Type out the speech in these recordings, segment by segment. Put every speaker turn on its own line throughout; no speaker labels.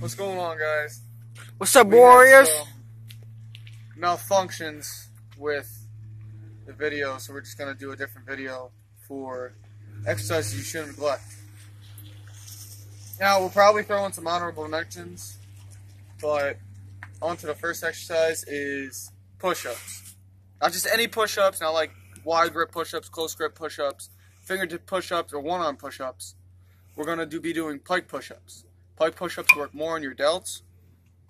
What's going on, guys?
What's up, Warriors?
Malfunctions with the video, so we're just gonna do a different video for exercises you shouldn't neglect. Now, we'll probably throw in some honorable mentions, but on to the first exercise is push-ups. Not just any push-ups, not like wide grip push-ups, close grip push-ups, fingertip push-ups, or one-arm push-ups. We're gonna be doing pike push-ups. Pike push-ups work more on your delts,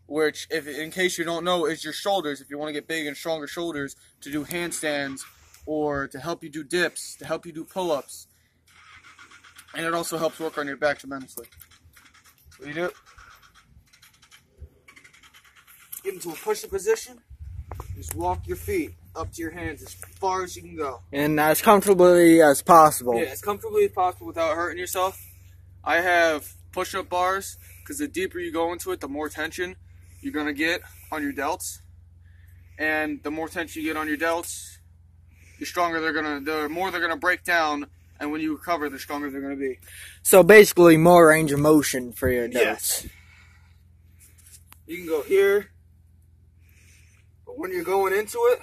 which, if in case you don't know, is your shoulders. If you want to get big and stronger shoulders, to do handstands, or to help you do dips, to help you do pull-ups. And it also helps work on your back tremendously. What do you do? Get into a push-up position. Just walk your feet up to your hands as far as you can go.
And as comfortably as possible.
Yeah, as comfortably as possible without hurting yourself. I have push-up bars, because the deeper you go into it, the more tension you're going to get on your delts. And the more tension you get on your delts, the stronger the more they're gonna break down, and when you recover, the stronger they're gonna be.
So basically more range of motion for your delts.
Yes. You can go here, but when you're going into it,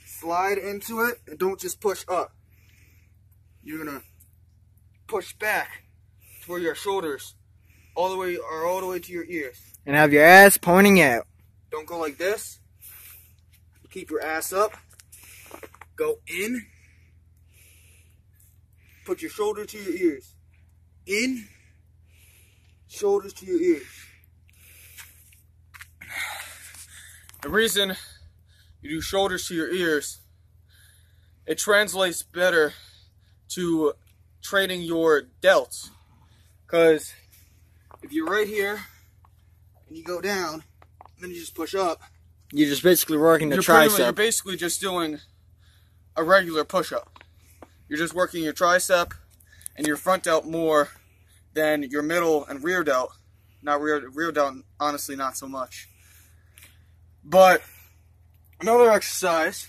slide into it and don't just push up. You're gonna push back toward your shoulders all the way to your ears.
And have your ass pointing out.
Don't go like this. Keep your ass up. Go in. Put your shoulder to your ears. In. Shoulders to your ears. The reason you do shoulders to your ears, it translates better to training your delts. Because if you're right here and you go down, then you just push up.
You're just basically working the tricep.
You're basically just doing a regular push-up. You're just working your tricep and your front delt more than your middle and rear delt. Not rear delt, honestly, not so much. But another exercise,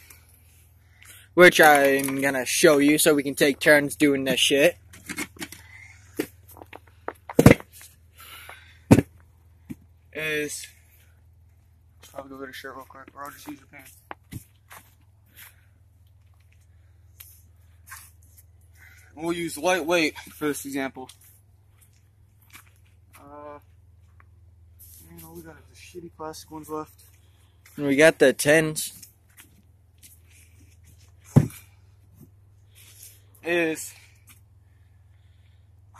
which I'm gonna show you so we can take turns doing this shit.
Is probably go get a shirt real quick, or I'll just use your pants. We'll use lightweight for this example. You know, we got the shitty plastic ones left.
And we got the 10s.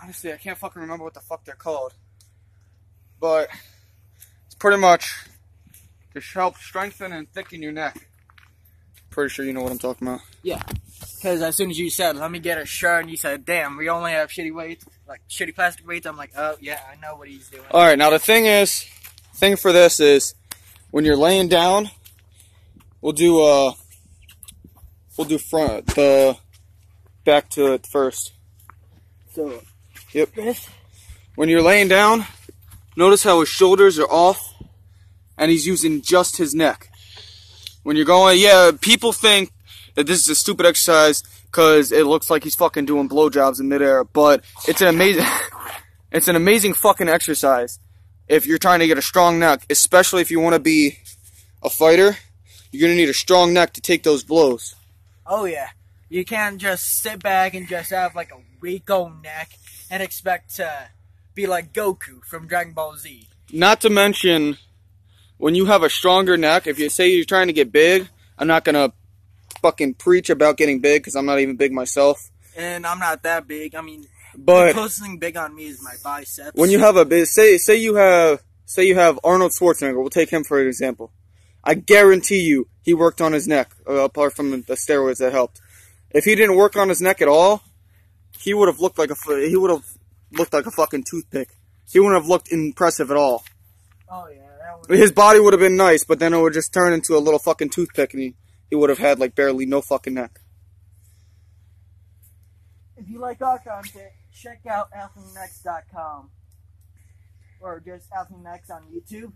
Honestly, I can't fucking remember what the fuck they're called. But it's pretty much to help strengthen and thicken your neck. Pretty sure you know what I'm talking about.
Yeah. Because as soon as you said, let me get a shirt, and you said, damn, we only have shitty weights, like shitty plastic weights, I'm like, oh, yeah, I know what he's doing.
Alright, now the thing for this is, when you're laying down, we'll do the back to it first.
So,
yep.
This?
When you're laying down, notice how his shoulders are off, and he's using just his neck. When you're going, yeah, people think that this is a stupid exercise because it looks like he's fucking doing blowjobs in midair, but it's an amazing fucking exercise if you're trying to get a strong neck, especially if you want to be a fighter. You're gonna need a strong neck to take those blows.
Oh yeah, you can't just sit back and just have like a weak old neck and expect to be like Goku from Dragon Ball Z.
Not to mention, when you have a stronger neck, if you say you're trying to get big, I'm not gonna fucking preach about getting big because I'm not even big myself.
And I'm not that big. I mean,
but
the closest thing big on me is my biceps.
When you have a big, say you have Arnold Schwarzenegger. We'll take him for an example. I guarantee you, he worked on his neck apart from the steroids that helped. If he didn't work on his neck at all, he would have looked like a fucking toothpick. He wouldn't have looked impressive at all.
Oh yeah, that would.
His body would have been nice, but then it would just turn into a little fucking toothpick, and he would have had like barely no fucking neck.
If you like our content, check out athlenex.com or just athlenex on YouTube.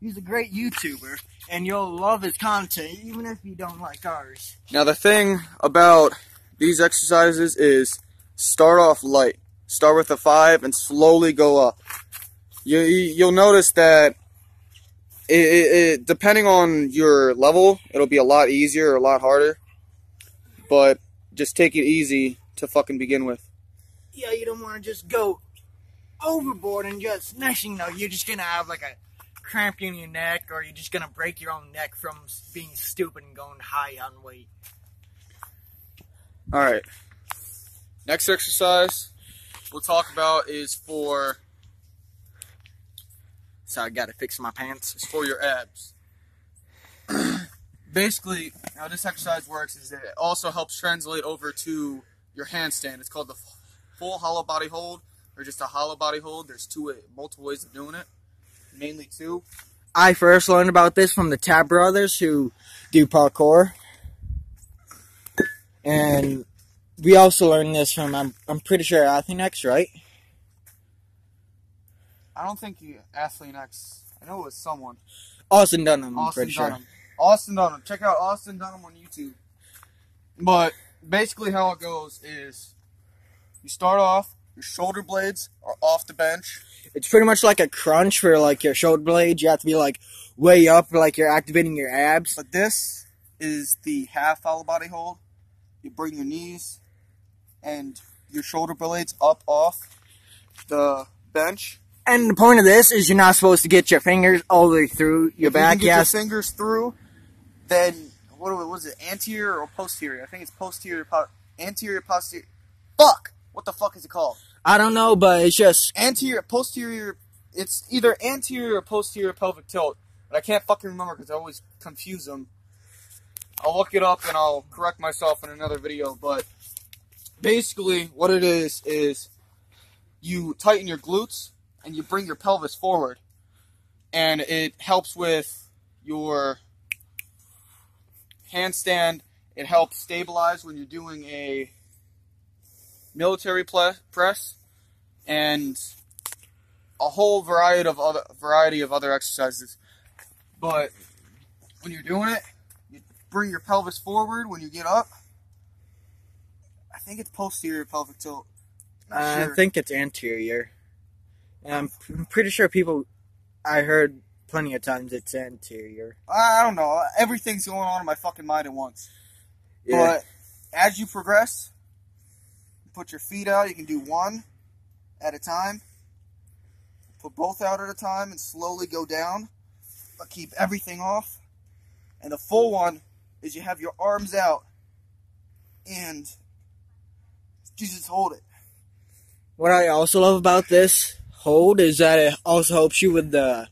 He's a great YouTuber, and you'll love his content, even if you don't like ours.
Now, the thing about these exercises is start off light. Start with a 5 and slowly go up. you'll notice that it depending on your level, it'll be a lot easier or a lot harder. But just take it easy to fucking begin with.
Yeah, you don't want to just go overboard and just next thing you know, you're just gonna have like a cramp in your neck, or you're just gonna break your own neck from being stupid and going high on weight.
All right. Next exercise we'll talk about is for.
So I gotta fix my pants.
It's for your abs. Basically, how this exercise works is that it also helps translate over to your handstand. It's called the full hollow body hold, or just a hollow body hold. There's multiple ways of doing it, mainly two.
I first learned about this from the Tab brothers who do parkour, and we also learned this from I'm pretty sure Athlenex, right?
I don't think Athlenex. I know it was someone.
Austin Dunham. I'm pretty sure.
Austin Dunham. Check out Austin Dunham on YouTube. But basically how it goes is you start off, your shoulder blades are off the bench.
It's pretty much like a crunch for like your shoulder blades. You have to be like way up, like you're activating your abs.
But this is the half hollow body hold. You bring your knees and your shoulder blades up off the bench.
And the point of this is you're not supposed to get your fingers all the way through your back.
If you can get your fingers through, then what was it? Anterior or posterior? I think it's posterior. Anterior, posterior. Fuck! What the fuck is it called?
I don't know, but it's just
anterior, posterior. It's either anterior or posterior pelvic tilt, but I can't fucking remember because I always confuse them. I'll look it up and I'll correct myself in another video. But basically, what it is you tighten your glutes and you bring your pelvis forward, and it helps with your handstand. It helps stabilize when you're doing a military press, and a whole variety of other exercises. But when you're doing it, you bring your pelvis forward when you get up. I think it's posterior pelvic tilt.
I think it's anterior. And I'm pretty sure I heard plenty of times it's anterior.
I don't know. Everything's going on in my fucking mind at once. Yeah. But as you progress, put your feet out. You can do one at a time. Put both out at a time and slowly go down. But keep everything off. And the full one is you have your arms out and you just hold it.
What I also love about this hold is that it also helps you with the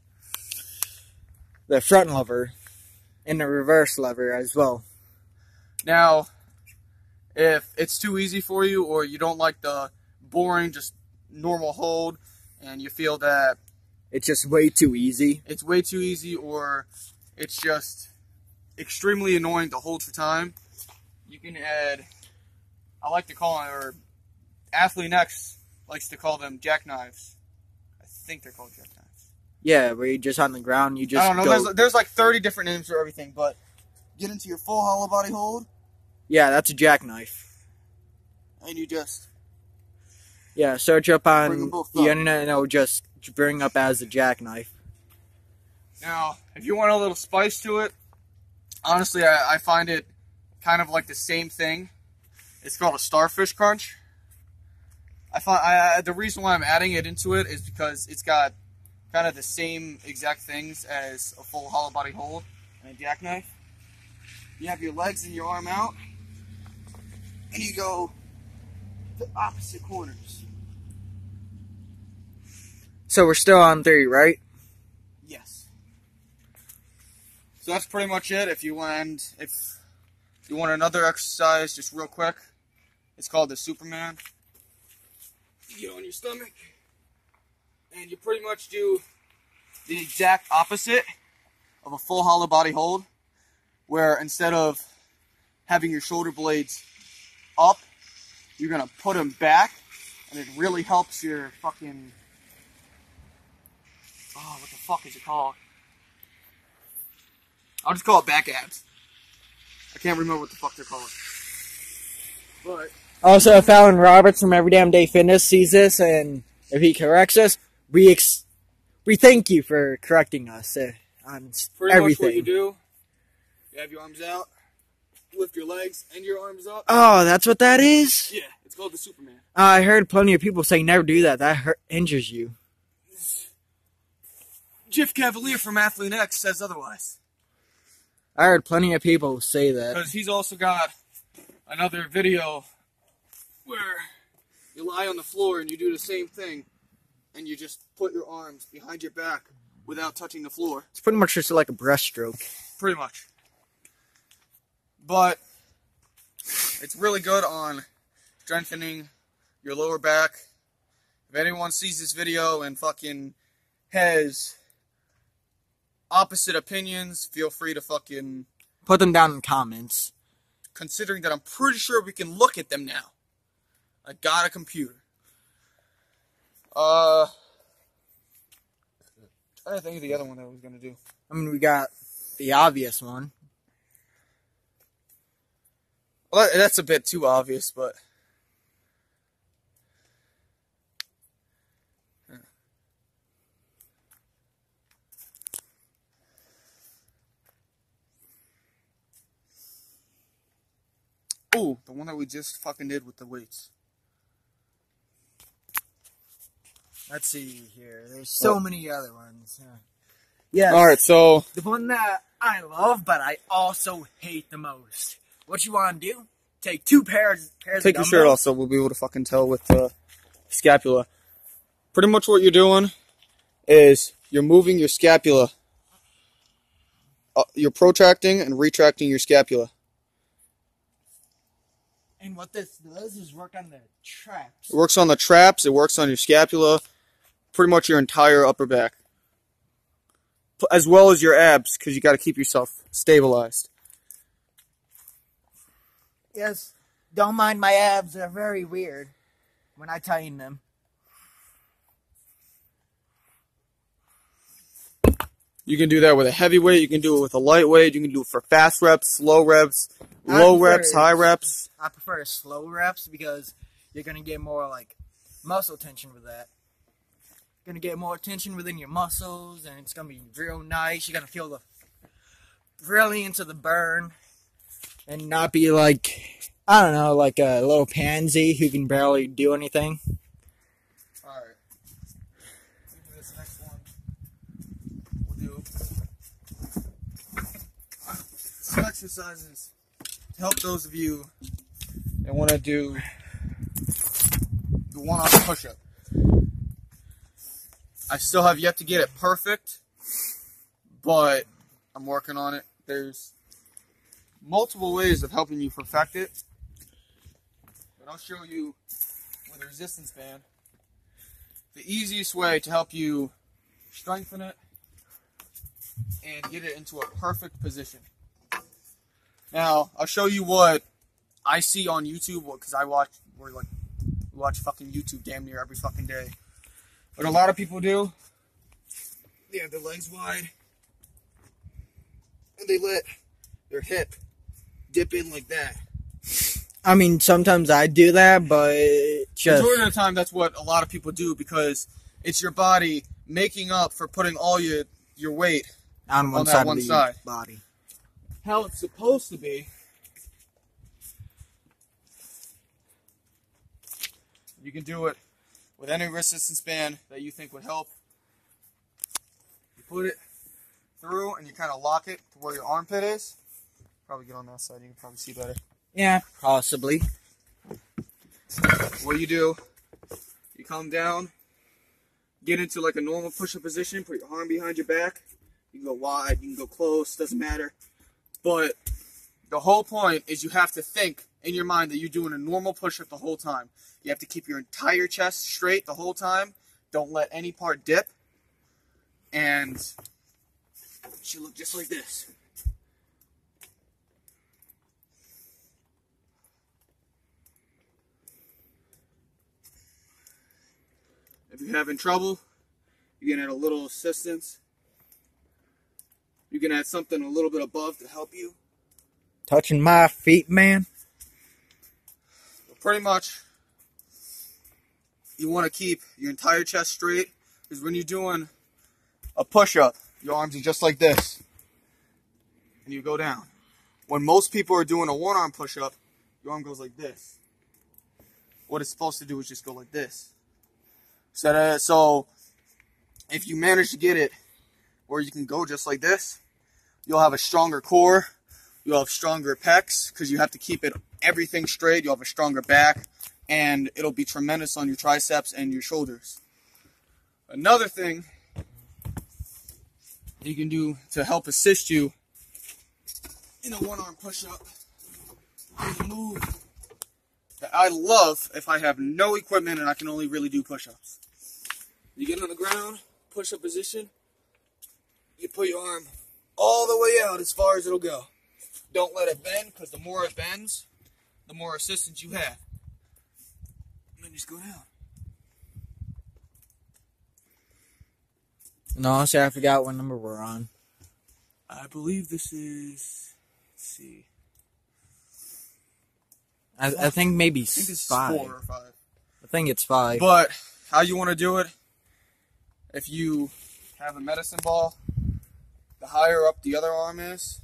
front lever and the reverse lever as well.
Now, if it's too easy for you, or you don't like the boring, just normal hold, and you feel that
it's just way too easy,
or it's just extremely annoying to hold for time, you can add, I like to call it, or Athlenex likes to call them jackknives. I think they're called jackknives.
Yeah, where you're just on the ground, you just
I don't know, there's like 30 different names for everything, but get into your full hollow body hold.
Yeah, that's a jackknife.
And you just...
Yeah, search up on the internet and it'll just bring up as a jackknife.
Now, if you want a little spice to it, honestly, I find it kind of like the same thing. It's called a starfish crunch. The reason why I'm adding it into it is because it's got kind of the same exact things as a full hollow body hold and a jackknife. You have your legs and your arm out, and you go to opposite corners.
So we're still on 3, right?
Yes. So that's pretty much it. If you want another exercise, just real quick, it's called the Superman. You get on your stomach, and you pretty much do the exact opposite of a full hollow body hold, where instead of having your shoulder blades up, you're going to put them back, and it really helps your fucking... Oh, what the fuck is it called? I'll just call it back abs. I can't remember what the fuck they're called. But...
Also, if Alan Roberts from Every Damn Day Fitness sees this, and if he corrects us, we We thank you for correcting us on
Pretty
everything.
much what you do, you have your arms out, lift your legs and your arms up.
Oh, that's what that is?
Yeah, it's called the Superman.
I heard plenty of people say never do that. That injures you.
Jeff Cavalier from Athlete X says otherwise.
I heard plenty of people say that.
Because he's also got another video where you lie on the floor and you do the same thing. And you just put your arms behind your back without touching the floor.
It's pretty much just like a breaststroke.
Pretty much. But it's really good on strengthening your lower back. If anyone sees this video and fucking has opposite opinions, feel free to fucking
put them down in the comments.
Considering that I'm pretty sure we can look at them now. I got a computer. Trying to think of the other one that I was gonna do.
I mean, we got the obvious one.
Well, that's a bit too obvious, but ooh, the one that we just fucking did with the weights.
Let's see here. There's so many other ones. Yeah.
Alright, so
the one that I love, but I also hate the most. What you want to do? Take two pairs of
take your shirt off so we'll be able to fucking tell with the scapula. Pretty much what you're doing is you're moving your scapula. You're protracting and retracting your scapula.
And what this does is work on the traps.
It works on the traps. It works on your scapula. Pretty much your entire upper back. As well as your abs, because you got to keep yourself stabilized.
Yes, don't mind my abs. They're very weird when I tighten them.
You can do that with a heavy weight. You can do it with a light weight. You can do it for fast reps, slow reps, low reps, high reps.
I prefer slow reps because you're going to get more like muscle tension with that. You're going to get more tension within your muscles and it's going to be real nice. You're going to feel the really into the burn and not be like, I don't know, like a little pansy who can barely do anything.
Alright. This next one we'll do some exercises to help those of you that want to do the one-arm push-up. I still have yet to get it perfect, but I'm working on it. There's multiple ways of helping you perfect it, but I'll show you with a resistance band the easiest way to help you strengthen it and get it into a perfect position. Now, I'll show you what I see on YouTube, because we watch fucking YouTube damn near every fucking day. What a lot of people do, they have their legs wide, and they let their hip dip in like that.
I mean, sometimes I do that, but just...
Majority of the time, that's what a lot of people do, because it's your body making up for putting all your weight
on one side of the body.
How it's supposed to be. You can do it with any resistance band that you think would help. You put it through and you kind of lock it to where your armpit is. Probably get on that side, you can probably see better.
Yeah, possibly.
What you do, you come down, get into like a normal push-up position, put your arm behind your back. You can go wide, you can go close, doesn't matter. But the whole point is you have to think in your mind that you're doing a normal push-up the whole time. You have to keep your entire chest straight the whole time. Don't let any part dip. And it should look just like this. If you're having trouble, you can add a little assistance. You can add something a little bit above to help you.
Touching my feet, man.
But pretty much, you want to keep your entire chest straight, because when you're doing a push-up, your arms are just like this. And you go down. When most people are doing a one-arm push-up, your arm goes like this. What it's supposed to do is just go like this. So if you manage to get it where you can go just like this, you'll have a stronger core, you'll have stronger pecs, because you have to keep everything straight, you'll have a stronger back, and it'll be tremendous on your triceps and your shoulders. Another thing you can do to help assist you in a one-arm push-up is a move that I love if I have no equipment and I can only really do push-ups. You get on the ground, push-up position, you put your arm all the way out as far as it'll go. Don't let it bend, because the more it bends, the more assistance you have. And then just go down.
No, honestly, I forgot what number we're on.
I believe this is, let's see.
I think maybe
I think this
5.
is 4 or 5.
I think it's 5.
But how you want to do it, if you have a medicine ball, the higher up the other arm is,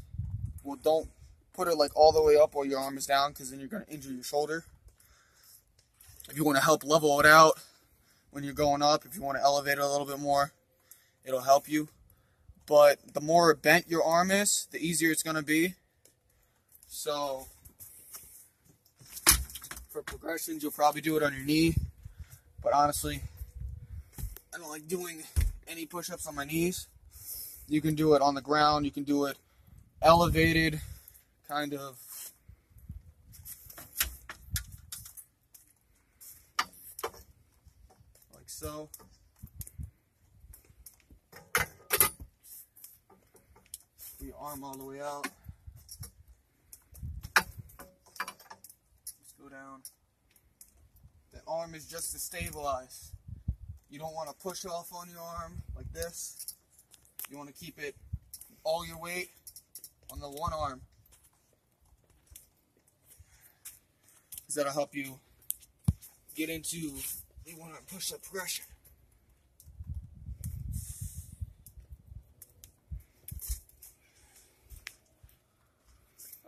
well, don't put it like all the way up while your arm is down, because then you're going to injure your shoulder. If you want to help level it out when you're going up, if you want to elevate it a little bit more, it'll help you. But the more bent your arm is, the easier it's going to be. So for progressions, you'll probably do it on your knee. But honestly, I don't like doing any push-ups on my knees. You can do it on the ground. You can do it elevated, kind of. Like so. Put your arm all the way out. Just go down. The arm is just to stabilize. You don't want to push off on your arm like this. You want to keep it all your weight on the one arm. Because that'll help you get into the one-arm push-up progression.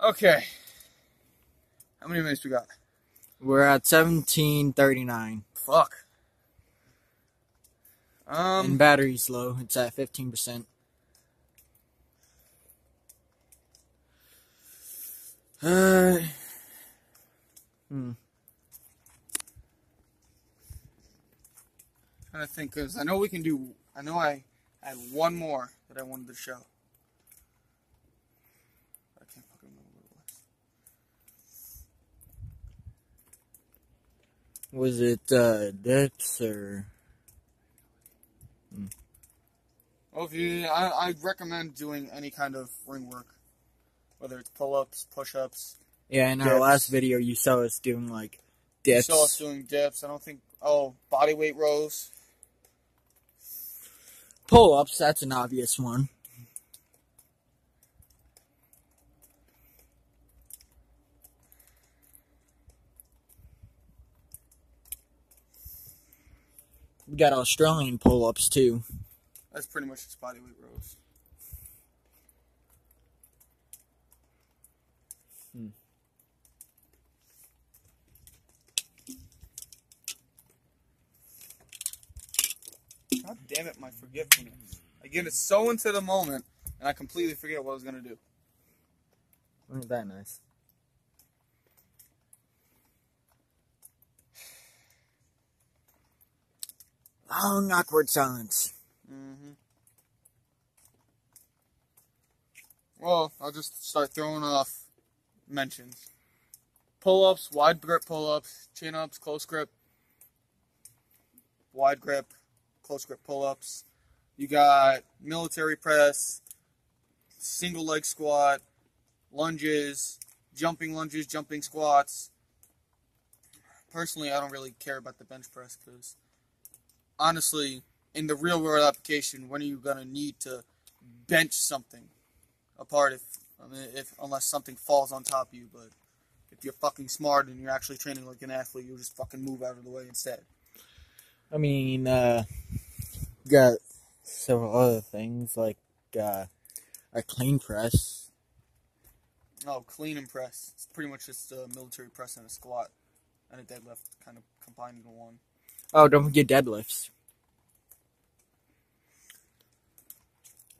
Okay. How many minutes we got?
We're at 17:39.
Fuck.
And battery's low. It's at 15%.
Trying to think, because I know we can do. I know I had one more that I wanted to show. I can't fucking remember what it was.
Was it dips or?
Well, I'd recommend doing any kind of ring work, whether it's pull-ups, push-ups.
Yeah, in our
dips.
last video, you saw us doing like dips.
You saw us doing dips. I don't think. Oh, body weight rows.
Pull-ups, that's an obvious one. We got Australian pull-ups too.
That's pretty much just body weight rows. God damn it, my forgetfulness. I get it so into the moment, and I completely forget what I was going to do.
Isn't that nice? Long, awkward silence.
Well, I'll just start throwing off mentions. Pull-ups, wide grip pull-ups, chin-ups, close grip, wide grip, close grip pull-ups. You got military press, single leg squat, lunges, jumping squats. Personally, I don't really care about the bench press because, honestly, in the real world application, when are you going to need to bench something apart unless something falls on top of you? But if you're fucking smart and you're actually training like an athlete, you'll just fucking move out of the way instead.
I mean, got several other things like a clean press.
Oh, clean and press. It's pretty much just a military press and a squat and a deadlift kind of combined into one.
Oh, don't forget deadlifts.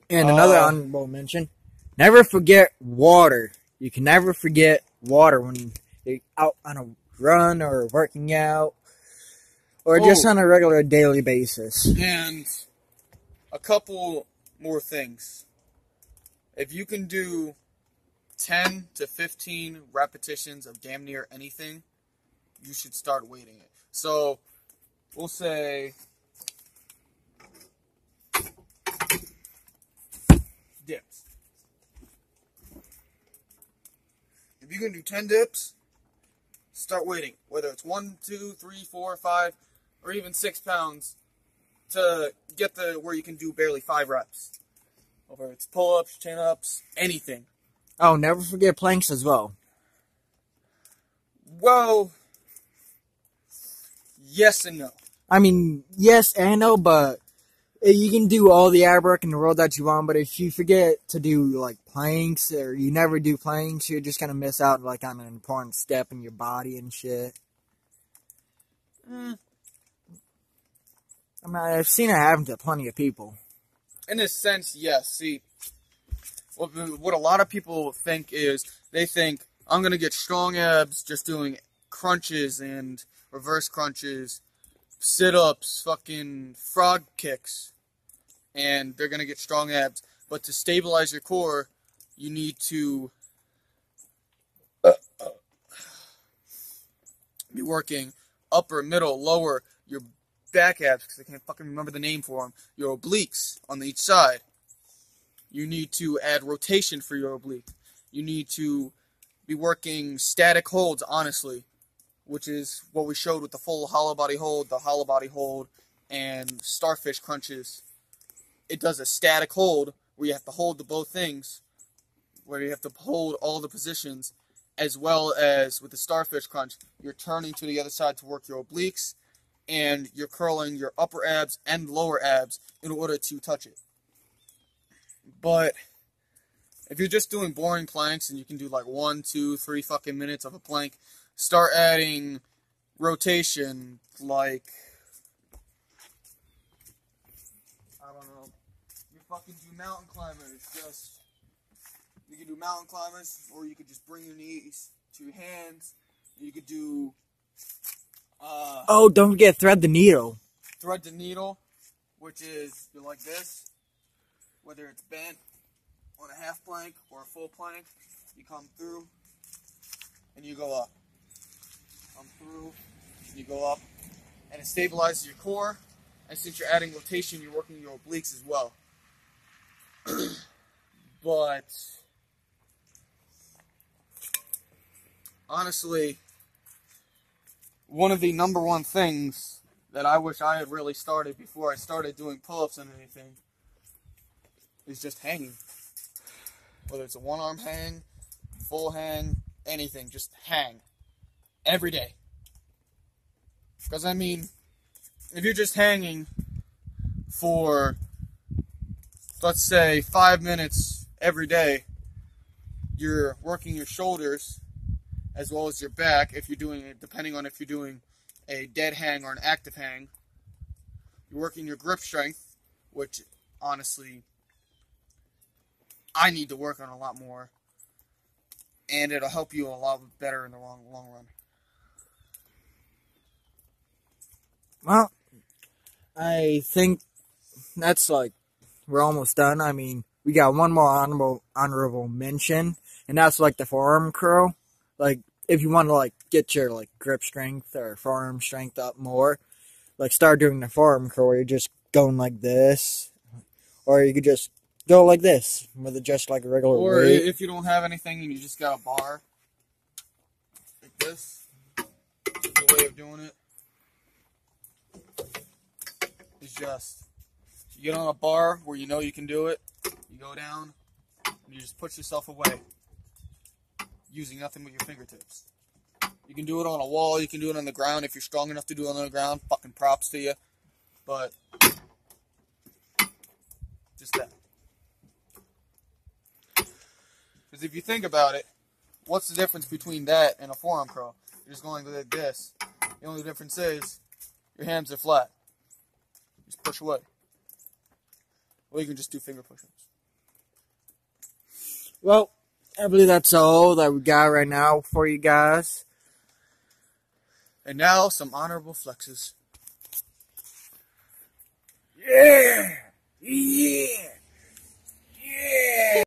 And another honorable mention, never forget water. You can never forget water when you're out on a run or working out or just on a regular daily basis.
And a couple more things. If you can do 10 to 15 repetitions of damn near anything, you should start weighting it. So, we'll say dips. If you can do 10 dips, start weighting. Whether it's 1, 2, 3, 4, 5, or even 6 pounds to get where you can do barely 5 reps. Whether it's pull-ups, chin-ups, anything.
Oh, never forget planks as well.
Well, yes and no.
I mean, yes and no, but you can do all the ab work in the world that you want, but if you forget to do, like, planks, or you never do planks, you're just going to miss out, like, on an important step in your body and shit. I mean, I've seen it happen to plenty of people.
In a sense, yes. See, what a lot of people think is, they think, I'm going to get strong abs just doing crunches and reverse crunches, sit-ups, fucking frog kicks, and they're going to get strong abs. But to stabilize your core, you need to be working upper, middle, lower, your back abs, because I can't fucking remember the name for them, your obliques on each side. You need to add rotation for your oblique. You need to be working static holds, honestly, which is what we showed with the full hollow body hold, the hollow body hold, and starfish crunches. It does a static hold where you have to hold the both things, where you have to hold all the positions, as well as with the starfish crunch, you're turning to the other side to work your obliques, and you're curling your upper abs and lower abs in order to touch it. But if you're just doing boring planks and you can do like 1, 2, 3 fucking minutes of a plank, start adding rotation, like, I don't know, you fucking do mountain climbers, you can do mountain climbers, or you could just bring your knees to your hands, you could do,
oh, don't forget thread the needle.
Thread the needle, which is, you're like this, whether it's bent on a half plank or a full plank, you come through, and you go up. Come through, and you go up, and it stabilizes your core, and since you're adding rotation, you're working your obliques as well. But, honestly, one of the number one things that I wish I had really started before I started doing pull-ups and anything is just hanging. Whether it's a one-arm hang, full hang, anything, just hang. Every day. Because, I mean, if you're just hanging for, let's say, 5 minutes every day, you're working your shoulders as well as your back, if you're doing it, depending on if you're doing a dead hang or an active hang. You're working your grip strength, which, honestly, I need to work on a lot more, and it'll help you a lot better in the long run.
Well, I think that's like, we're almost done. I mean, we got one more honorable mention, and that's like the forearm curl. Like, if you want to like get your like grip strength or forearm strength up more, like start doing the forearm curl where you're just going like this, or you could just go like this with just like a regular
or
weight.
If you don't have anything and you just got a bar like this, the way of doing it is just, you get on a bar where you know you can do it, you go down, and you just push yourself away using nothing but your fingertips. You can do it on a wall, you can do it on the ground. If you're strong enough to do it on the ground, fucking props to you. But just that. Because if you think about it, what's the difference between that and a forearm curl? You're just going like this. The only difference is your hands are flat. Just push away. Or you can just do finger push-ups.
Well, I believe that's all that we got right now for you guys.
And now, some honorable flexes.
Yeah! Yeah! Yeah!